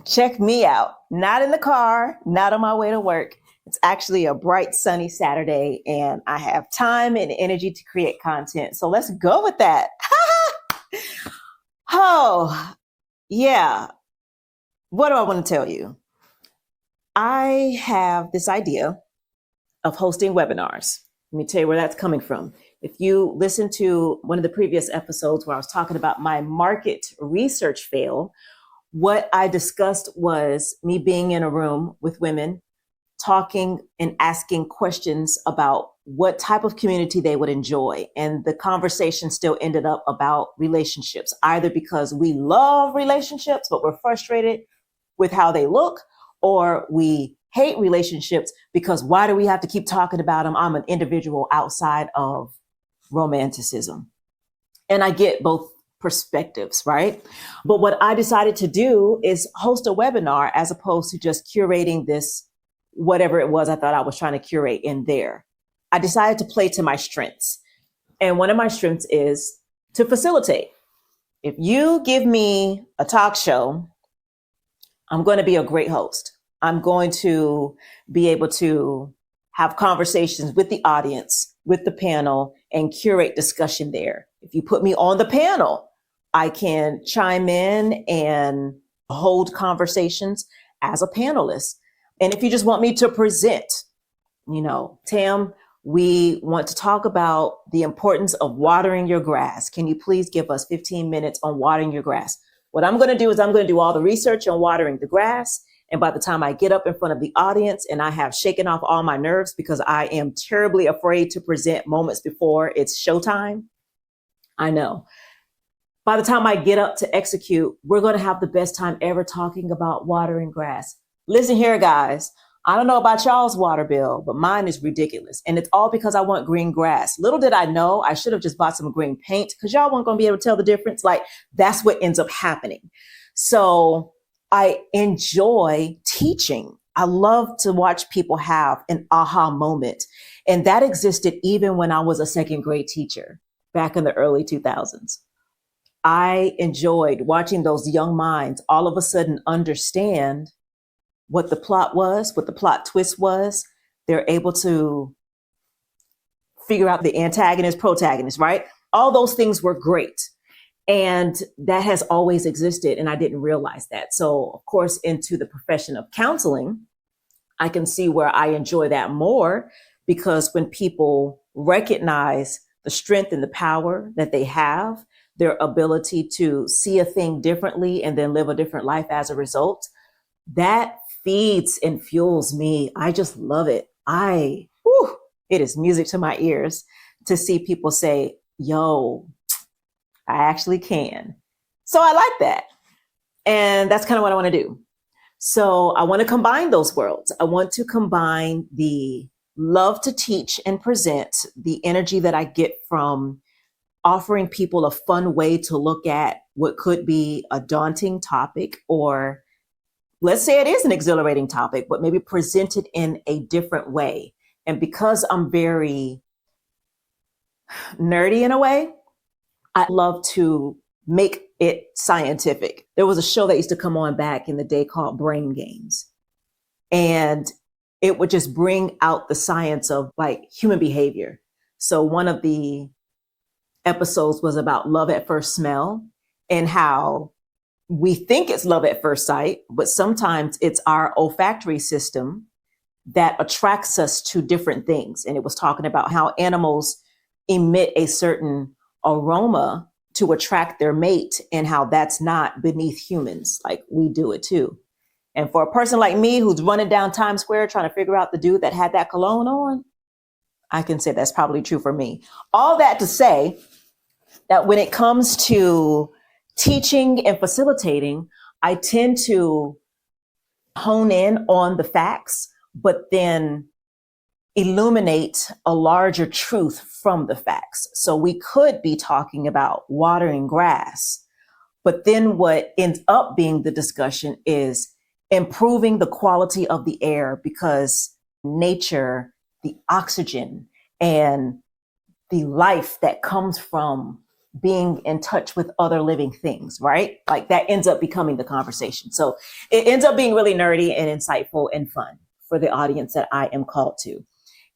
Check me out. Not in the car, not on my way to work. It's actually a bright, sunny Saturday, and I have time and energy to create content. So let's go with that. Oh, yeah. What do I want to tell you? I have this idea of hosting webinars. Let me tell you where that's coming from. If you listen to one of the previous episodes where I was talking about my market research fail, what I discussed was me being in a room with women, talking and asking questions about what type of community they would enjoy. And the conversation still ended up about relationships, either because we love relationships, but we're frustrated with how they look, or we hate relationships because why do we have to keep talking about them? I'm an individual outside of romanticism. And I get both perspectives, right? But what I decided to do is host a webinar as opposed to just curating this, whatever it was I thought I was trying to curate in there. I decided to play to my strengths. And one of my strengths is to facilitate. If you give me a talk show, I'm going to be a great host. I'm going to be able to have conversations with the audience, with the panel, and curate discussion there. If you put me on the panel, I can chime in and hold conversations as a panelist. And if you just want me to present, Tam, we want to talk about the importance of watering your grass. Can you please give us 15 minutes on watering your grass? What I'm going to do is I'm going to do all the research on watering the grass. And by the time I get up in front of the audience and I have shaken off all my nerves because I am terribly afraid to present moments before it's showtime, I know. By the time I get up to execute, we're going to have the best time ever talking about watering grass. Listen here, guys. I don't know about y'all's water bill, but mine is ridiculous. And it's all because I want green grass. Little did I know, I should have just bought some green paint because y'all weren't going to be able to tell the difference. Like, that's what ends up happening. So I enjoy teaching. I love to watch people have an aha moment. And that existed even when I was a second grade teacher back in the early 2000s. I enjoyed watching those young minds all of a sudden understand what the plot was, what the plot twist was. They're able to figure out the antagonist, protagonist, right? All those things were great. And that has always existed. And I didn't realize that. So, of course, into the profession of counseling, I can see where I enjoy that more, because when people recognize the strength and the power that they have, their ability to see a thing differently and then live a different life as a result, that feeds and fuels me. I just love it. It is music to my ears to see people say, yo, I actually can. So I like that. And that's kind of what I want to do. So I want to combine those worlds. I want to combine the love to teach and present, the energy that I get from offering people a fun way to look at what could be a daunting topic, or let's say it is an exhilarating topic, but maybe presented in a different way. And because I'm very nerdy in a way, I love to make it scientific. There was a show that used to come on back in the day called Brain Games. And it would just bring out the science of like human behavior. So one of the episodes was about love at first smell, and how we think it's love at first sight, but sometimes it's our olfactory system that attracts us to different things. And it was talking about how animals emit a certain aroma to attract their mate, and how that's not beneath humans. Like, we do it too. And for a person like me who's running down Times Square trying to figure out the dude that had that cologne on, I can say that's probably true for me. All that to say that when it comes to teaching and facilitating, I tend to hone in on the facts, but then illuminate a larger truth from the facts. So we could be talking about watering grass, but then what ends up being the discussion is improving the quality of the air, because nature, the oxygen, and the life that comes from being in touch with other living things, right? Like that ends up becoming the conversation. So it ends up being really nerdy and insightful and fun for the audience that I am called to.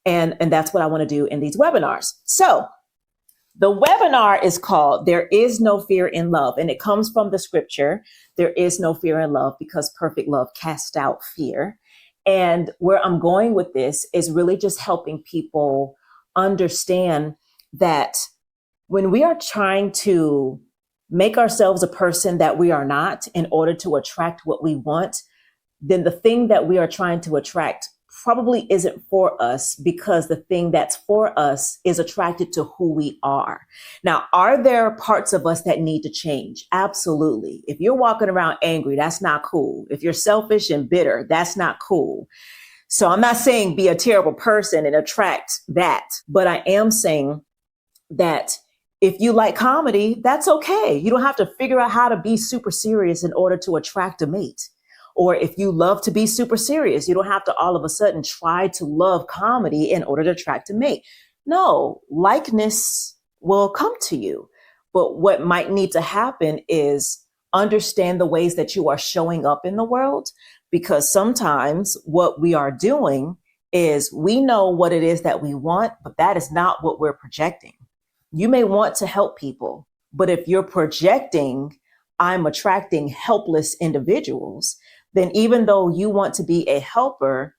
And that's what I want to do in these webinars. So the webinar is called There Is No Fear in Love, and it comes from the scripture, there is no fear in love because perfect love casts out fear. And where I'm going with this is really just helping people understand that when we are trying to make ourselves a person that we are not in order to attract what we want, then the thing that we are trying to attract probably isn't for us, because the thing that's for us is attracted to who we are. Now, are there parts of us that need to change? Absolutely. If you're walking around angry, that's not cool. If you're selfish and bitter, that's not cool. So I'm not saying be a terrible person and attract that, but I am saying that if you like comedy, that's okay. You don't have to figure out how to be super serious in order to attract a mate. Or if you love to be super serious, you don't have to all of a sudden try to love comedy in order to attract a mate. No, likeness will come to you. But what might need to happen is understand the ways that you are showing up in the world, because sometimes what we are doing is we know what it is that we want, but that is not what we're projecting. You may want to help people, but if you're projecting, I'm attracting helpless individuals, then even though you want to be a helper,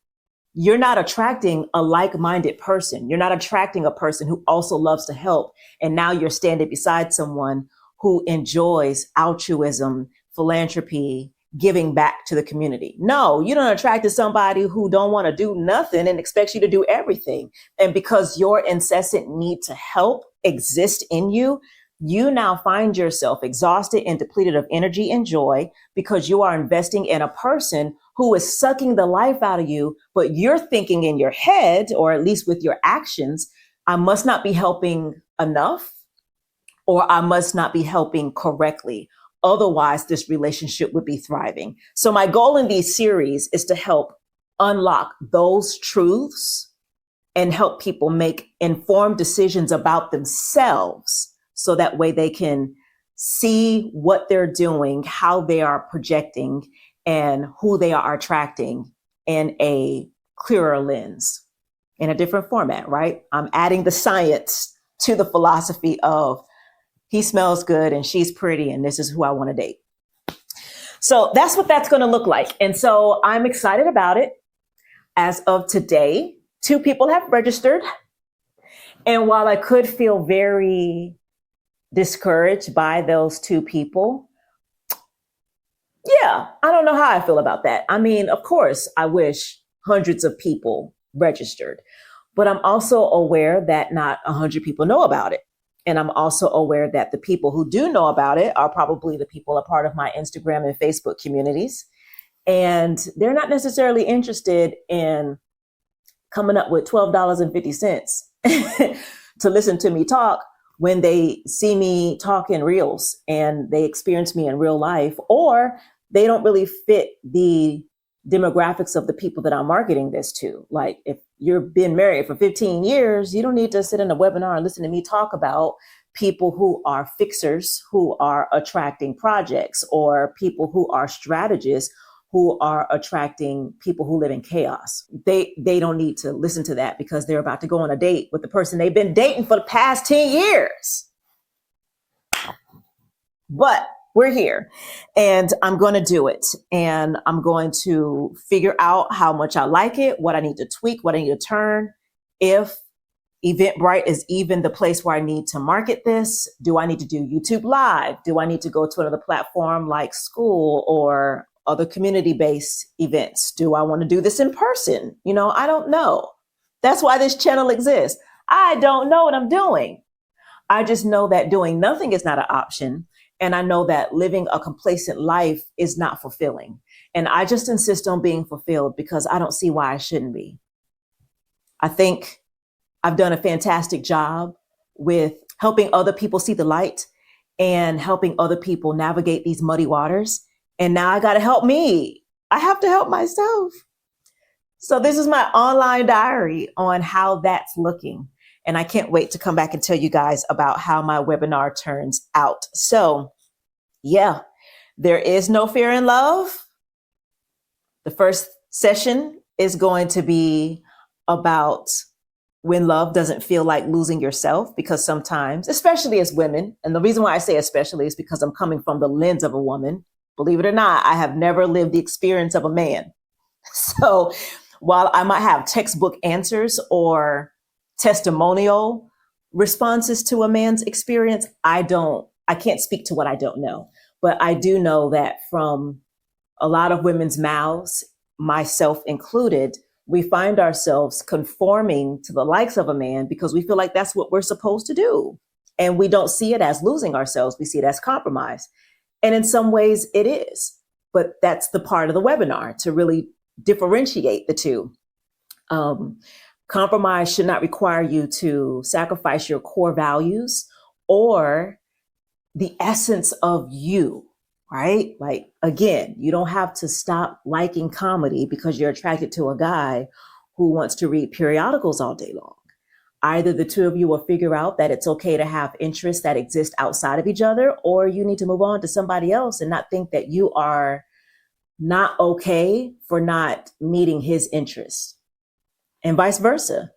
you're not attracting a like-minded person. You're not attracting a person who also loves to help. And now you're standing beside someone who enjoys altruism, philanthropy, giving back to the community. No, you don't attract to somebody who don't want to do nothing and expects you to do everything. And because your incessant need to help exists in you, you now find yourself exhausted and depleted of energy and joy because you are investing in a person who is sucking the life out of you, but you're thinking in your head, or at least with your actions, I must not be helping enough, or I must not be helping correctly. Otherwise, this relationship would be thriving. So my goal in these series is to help unlock those truths and help people make informed decisions about themselves, so that way they can see what they're doing, how they are projecting, and who they are attracting in a clearer lens, in a different format, right? I'm adding the science to the philosophy of he smells good and she's pretty and this is who I want to date. So that's what that's going to look like. And so I'm excited about it. As of today, 2 people have registered. And while I could feel very discouraged by those 2 people, yeah, I don't know how I feel about that. I mean, of course, I wish hundreds of people registered, but I'm also aware that not 100 people know about it. And I'm also aware that the people who do know about it are probably the people a part of my Instagram and Facebook communities. And they're not necessarily interested in coming up with $12.50 to listen to me talk when they see me talk in reels and they experience me in real life, or they don't really fit the demographics of the people that I'm marketing this to. Like if you've been married for 15 years, you don't need to sit in a webinar and listen to me talk about people who are fixers, who are attracting projects, or people who are strategists, who are attracting people who live in chaos. They don't need to listen to that because they're about to go on a date with the person they've been dating for the past 10 years. But we're here and I'm going to do it. And I'm going to figure out how much I like it, what I need to tweak, what I need to turn. If Eventbrite is even the place where I need to market this, do I need to do YouTube Live? Do I need to go to another platform like School or other community-based events? Do I want to do this in person? I don't know. That's why this channel exists. I don't know what I'm doing. I just know that doing nothing is not an option. And I know that living a complacent life is not fulfilling. And I just insist on being fulfilled because I don't see why I shouldn't be. I think I've done a fantastic job with helping other people see the light and helping other people navigate these muddy waters. And now I got to help me. I have to help myself. So this is my online diary on how that's looking. And I can't wait to come back and tell you guys about how my webinar turns out. So yeah, there is no fear in love. The first session is going to be about when love doesn't feel like losing yourself, because sometimes, especially as women, and the reason why I say especially is because I'm coming from the lens of a woman. Believe it or not, I have never lived the experience of a man. So while I might have textbook answers or testimonial responses to a man's experience, I can't speak to what I don't know. But I do know that from a lot of women's mouths, myself included, we find ourselves conforming to the likes of a man because we feel like that's what we're supposed to do. And we don't see it as losing ourselves. We see it as compromise. And in some ways it is, but that's the part of the webinar to really differentiate the two. Compromise should not require you to sacrifice your core values or the essence of you, right? Like, again, you don't have to stop liking comedy because you're attracted to a guy who wants to read periodicals all day long. Either the two of you will figure out that it's okay to have interests that exist outside of each other, or you need to move on to somebody else and not think that you are not okay for not meeting his interests. And vice versa.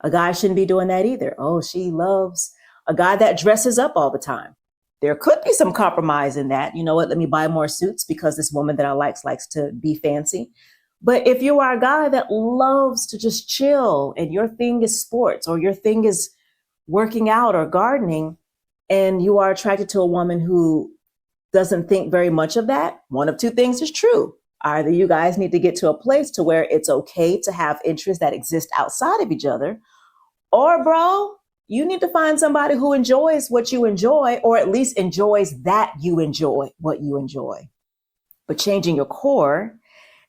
A guy shouldn't be doing that either. Oh, she loves a guy that dresses up all the time. There could be some compromise in that. You know what? Let me buy more suits because this woman that I likes to be fancy. But if you are a guy that loves to just chill and your thing is sports or your thing is working out or gardening, and you are attracted to a woman who doesn't think very much of that, one of two things is true. Either you guys need to get to a place to where it's okay to have interests that exist outside of each other, or bro, you need to find somebody who enjoys what you enjoy, or at least enjoys that you enjoy what you enjoy. But changing your core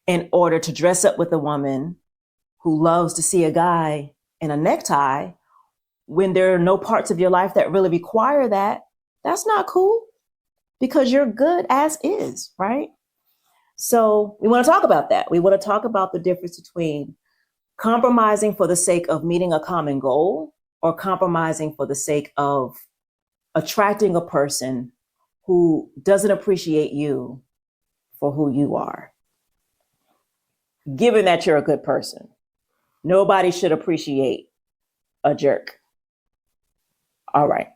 in order to dress up with a woman who loves to see a guy in a necktie when there are no parts of your life that really require that, that's not cool because you're good as is, right? So we want to talk about that. We want to talk about the difference between compromising for the sake of meeting a common goal or compromising for the sake of attracting a person who doesn't appreciate you for who you are. Given that you're a good person, nobody should appreciate a jerk. All right.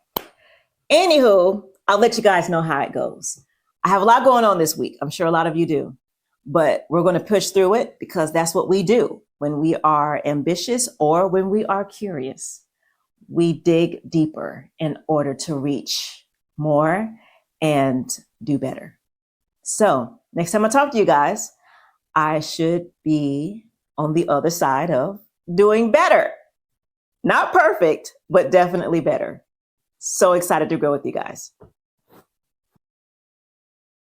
Anywho, I'll let you guys know how it goes. I have a lot going on this week. I'm sure a lot of you do, but we're going to push through it because that's what we do when we are ambitious or when we are curious. We dig deeper in order to reach more and do better. So next time I talk to you guys, I should be on the other side of doing better. Not perfect, but definitely better. So excited to grow with you guys.